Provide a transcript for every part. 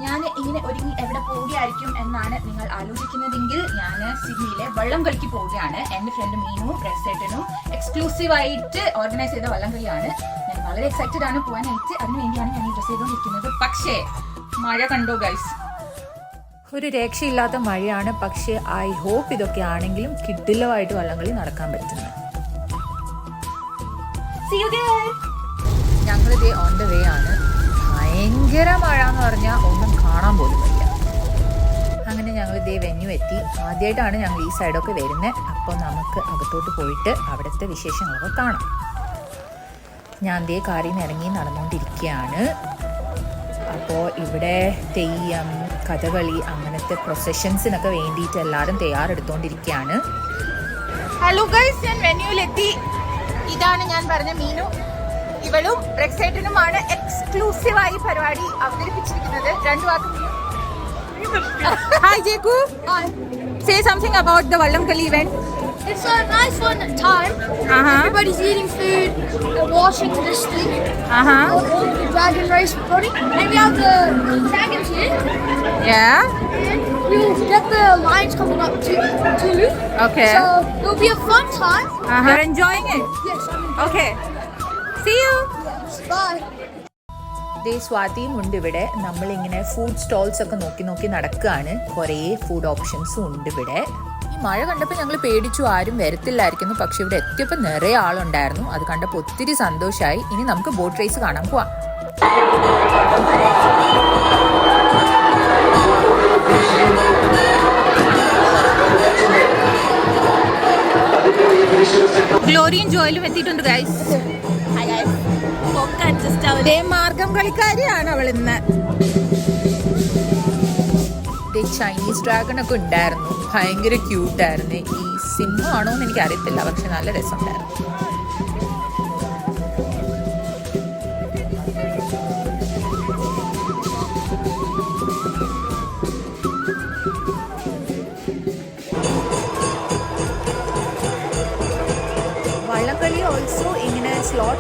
ഞാൻ ഇങ്ങനെ ഒരുങ്ങി എവിടെ പോവുകയായിരിക്കും എന്നാണ് നിങ്ങൾ ആലോചിക്കുന്നതെങ്കിൽ ഞാൻ സിഡ്നിയിലെ വള്ളംകളിക്ക് പോവുകയാണ്. എൻ്റെ ഫ്രണ്ട് മീനും ബ്രക്സേട്ടനും എക്സ്ക്ലൂസീവായിട്ട് ഓർഗനൈസ് ചെയ്ത വള്ളംകളിയാണ്. ഞാൻ വളരെ എക്സൈറ്റഡ് ആണ് പോകാനായിട്ട്. അതിനുവേണ്ടിയാണ് ഞാൻ ഈ ഡ്രസ് ചെയ്തുകൊണ്ടിരിക്കുന്നത്. പക്ഷേ മഴ കണ്ടോ ഗൈസ്, ഒരു രക്ഷയില്ലാത്ത മഴയാണ്. പക്ഷേ ഐ ഹോപ്പ് ഇതൊക്കെ ആണെങ്കിലും കിഡിലുമായിട്ട് വള്ളംകളി നടക്കാൻ പറ്റുന്നു. ഞങ്ങളിതേ ഓൺ ദ വേ ആണ്. ഭയങ്കര മഴ എന്ന് പറഞ്ഞാൽ ഒന്നും കാണാൻ പോലും വയ്യ. അങ്ങനെ ഞങ്ങൾ ഇതേ വെന്യൂ എത്തി. ആദ്യമായിട്ടാണ് ഞങ്ങൾ ഈ സൈഡൊക്കെ വരുന്നത്. അപ്പോൾ നമുക്ക് അകത്തോട്ട് പോയിട്ട് അവിടുത്തെ വിശേഷങ്ങളൊക്കെ കാണാം. ഞാൻ ദേ കാറിൽ നിന്ന് ഇറങ്ങി നടന്നുകൊണ്ടിരിക്കുകയാണ്. അപ്പോൾ ഇവിടെ തെയ്യം, കഥകളി, അങ്ങനത്തെ പ്രൊസഷൻസിനൊക്കെ വേണ്ടിയിട്ട് എല്ലാവരും തയ്യാറെടുത്തോണ്ടിരിക്കുകയാണ്. ഹലോ ഗൈസ്, ഞാൻ വെന്യൂവിലെത്തി. ഇതാണ് ഞാൻ പറഞ്ഞ മീനു. ഇവളും ബ്രക്സേട്ടനുമാണ് എക്സ്ക്ലൂസീവായി പരിപാടി അവതരിപ്പിച്ചിരിക്കുന്നത്. രണ്ടു വാക്ക്. Hi Jeku. Hi. Say something about the Vallamkali event. It's a nice fun time. Everybody's eating food, watching this thing. The dragon race party. And we have the dragons here. Yeah. And we'll get the lions coming up too. Okay. So it'll be a fun time. You're enjoying it? Yes. Okay. See you. Yes. Bye. ദേ സ്വാതിയും ഉണ്ട് ഇവിടെ. നമ്മളിങ്ങനെ food stalls ഒക്കെ നോക്കി നോക്കി നടക്കുകയാണ്. കുറേ food ഓപ്ഷൻസും ഉണ്ട് ഇവിടെ. ഈ മഴ കണ്ടപ്പോൾ ഞങ്ങൾ പേടിച്ചു, ആരും വരത്തില്ലായിരിക്കുന്നു. പക്ഷെ ഇവിടെ എത്തിയപ്പോൾ നിറയെ ആളുണ്ടായിരുന്നു. അത് കണ്ടപ്പോൾ ഒത്തിരി സന്തോഷമായി. ഇനി നമുക്ക് ബോട്ട് റേസ് കാണാൻ പോവാം. ഗ്ലോറിയും ജോയിലും എത്തിയിട്ടുണ്ട് ഗൈസ്. മാർഗം കളിക്കാരിയാണ് അവൾ ഇന്ന്. ചൈനീസ് ഡ്രാഗൺ ഒക്കെ ഉണ്ടായിരുന്നു. ഭയങ്കര ക്യൂട്ടായിരുന്നു. ഈ സിംഹമാണോ എന്ന് എനിക്ക് അറിയത്തില്ല, പക്ഷെ നല്ല രസമുണ്ടായിരുന്നു. വള്ളംകളി ഓൾസോ ഇങ്ങനെ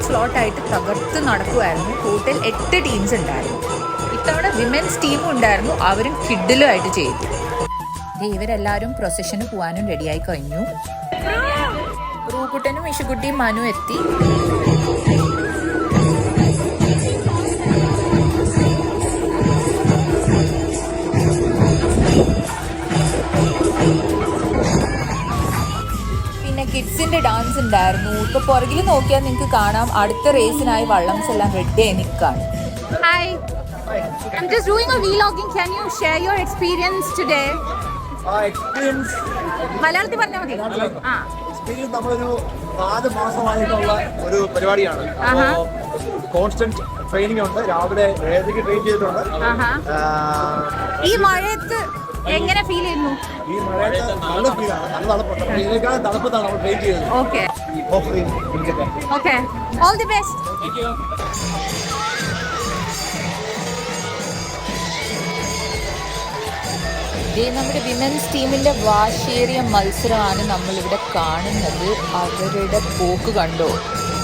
സ്ലോട്ടായിട്ട് തകർത്ത് നടക്കുമായിരുന്നു. ടോട്ടൽ 8 ടീംസ് ഉണ്ടായിരുന്നു. ഇത്തവണ വിമൻസ് ടീമും ഉണ്ടായിരുന്നു. അവരും കിഡിലുമായിട്ട് ചെയ്തു. ഇവരെല്ലാവരും പ്രൊസഷന് പോകാനും റെഡിയായി കഴിഞ്ഞു. റൂക്കുട്ടനും ഇഷുക്കുട്ടിയും മനു എത്തി. കിഡ്സിന്റെ ഡാൻസ് ഉണ്ടായിരുന്നു. ഇപ്പൊ പുറകിൽ നോക്കിയാൽ നിങ്ങൾക്ക് കാണാം അടുത്ത റേസിനായി വള്ളംസ് എല്ലാം റെഡി ആയി നിൽക്കാണ്. Hi. I'm just doing a vlogging. Can you share your experience today? Experience മലയാളത്തിൽ പറഞ്ഞാൽ മതി. എക്സ്പീരിയൻസ് നമ്മളൊരു 4 മാസമായിട്ടുള്ള ഒരു പരിപാടിയാണ്. കോൺസ്റ്റന്റ് ട്രെയിനിങ് ഉണ്ട്. രാവിലെ 7:00 ട്രെയിൻ ചെയ്തിട്ടുണ്ട്. ഈ മഴയത്ത് എങ്ങനെ ഫീൽ ചെയ്യുന്നു? ഈ മഴയത്ത് നല്ല ഫീലാണ്. നല്ല തണുപ്പുണ്ട്. ഇതിനേക്കാൾ തണുപ്പത്താണ് നമ്മൾ ട്രെയിൻ ചെയ്തത്. Okay. Okay. All the best. Thank you. നമ്മുടെ വിമൻസ് ടീമിന്റെ വാശിയേറിയ മത്സരമാണ് നമ്മളിവിടെ കാണുന്നത്. അവരുടെ പോക്ക് കണ്ടോ,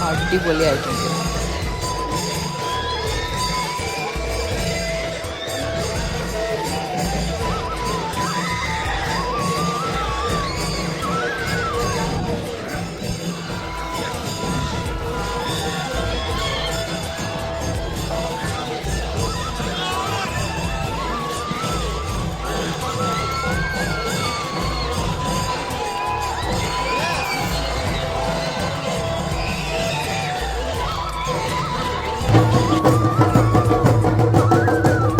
അടിപൊളിയായിട്ടുണ്ട്.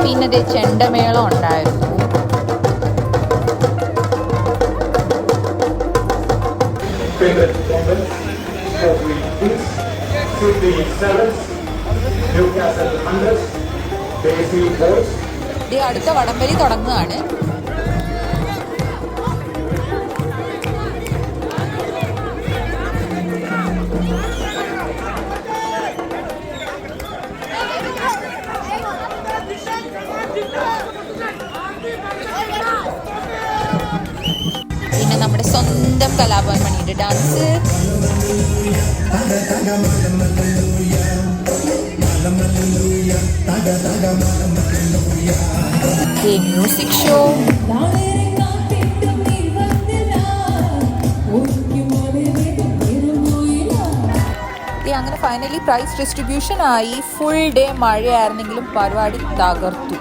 പിന്നെ ചെണ്ടമേളം ഉണ്ടായിരുന്നു. അടുത്ത വടംവലി തുടങ്ങുകയാണ്. പിന്നെ നമ്മുടെ സ്വന്തം കലാഭവൻ മണിയുടെ ഡാൻസ്. Music show. അങ്ങനെ ഫൈനലി പ്രൈസ് ഡിസ്ട്രിബ്യൂഷൻ ആയി. ഫുൾ ഡേ മഴയായിരുന്നെങ്കിലും പരിപാടി തകർത്തു.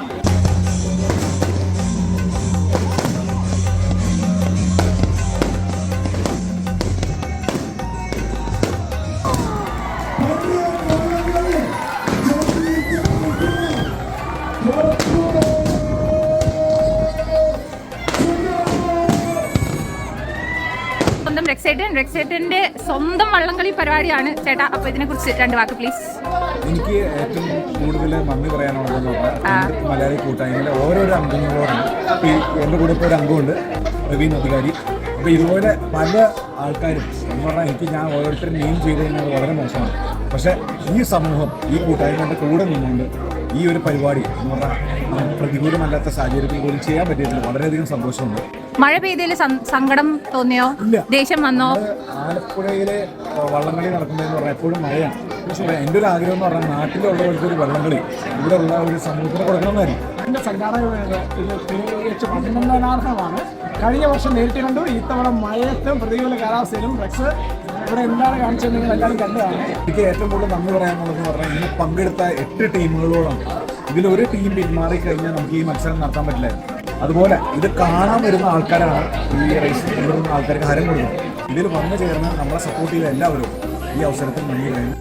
റെക്സേറ്റന്റെ സ്വന്തം വള്ളംകളി പരിപാടിയാണ് ചേട്ടാ. അപ്പൊ ഇതിനെ കുറിച്ച് 2 വാക്ക് പ്ലീസ്. എനിക്ക് ഏറ്റവും കൂടുതൽ നന്ദി പറയാനുള്ളതെന്ന് പറഞ്ഞാൽ മലയാളി കൂട്ടായ്മയിലെ ഓരോരോ അംഗങ്ങളോടാണ്. ഇപ്പോൾ എൻ്റെ കൂടെ ഇപ്പോൾ ഒരു അംഗമുണ്ട്, പ്രവീൺ അധികാരി. അപ്പോൾ ഇതുപോലെ പല ആൾക്കാരും എന്ന് പറഞ്ഞാൽ എനിക്ക് ഞാൻ ഓരോരുത്തരും നെയിം ചെയ്ത് കഴിഞ്ഞാൽ വളരെ മോശമാണ്. പക്ഷേ ഈ സമൂഹം ഈ കൂട്ടായ്മയുടെ കൂടെ നിന്നുകൊണ്ട് ഈ ഒരു പരിപാടി എന്ന് പറഞ്ഞാൽ പ്രതികൂലമല്ലാത്ത സാഹചര്യത്തിൽ പോലും ചെയ്യാൻ പറ്റിയിട്ടുണ്ട്. വളരെയധികം സന്തോഷമുണ്ട്. മഴ പെയ്തതിൽ സങ്കടം തോന്നിയോ? ദേഷ്യം വന്നോ? ആലപ്പുഴയിലെ വള്ളംകളി നടക്കുന്നതെന്ന് പറഞ്ഞാൽ എപ്പോഴും മഴയാണ്. പക്ഷേ എൻ്റെ ഒരു ആഗ്രഹം എന്ന് പറഞ്ഞാൽ നാട്ടിലുള്ളവർക്ക് ഒരു വള്ളംകളി ഇവിടെ ഉള്ള ഒരു സമൂഹത്തിന് കൊടുക്കണമെന്നായിരിക്കും. എൻ്റെ സംഘാടകരുടെ ഇത് തികച്ച് അഭിനന്ദനാർഹമാണ്. കഴിഞ്ഞ വർഷം നേരിട്ട് കണ്ടു. ഇത്തവണ മഴയത്തും പ്രതികൂല കാലാവസ്ഥയിലും റെക്സ് ഇവിടെ എന്താണ് കാണിച്ചത് നിങ്ങൾ എല്ലാവരും കണ്ടതാണ്. എനിക്ക് ഏറ്റവും കൂടുതൽ നന്ദി പറയാനുള്ളതെന്ന് പറഞ്ഞാൽ ഇന്ന് പങ്കെടുത്ത 8 ടീമുകളോളം ഇതിലൊരു ടീം പിന്മാറി കഴിഞ്ഞാൽ നമുക്ക് ഈ മത്സരം നടത്താൻ പറ്റില്ലായിരുന്നു. അതുപോലെ ഇത് കാണാൻ വരുന്ന ആൾക്കാരാണ് ഈ റേസിൽ കൊണ്ടുവരുന്ന ആൾക്കാർക്ക് ഹരം കൊടുക്കുന്നത്. ഇതിൽ വന്നു ചേർന്ന് നമ്മളെ സപ്പോർട്ട് ചെയ്ത എല്ലാവരും ഈ അവസരത്തിൽ നന്ദി പറയുന്നു.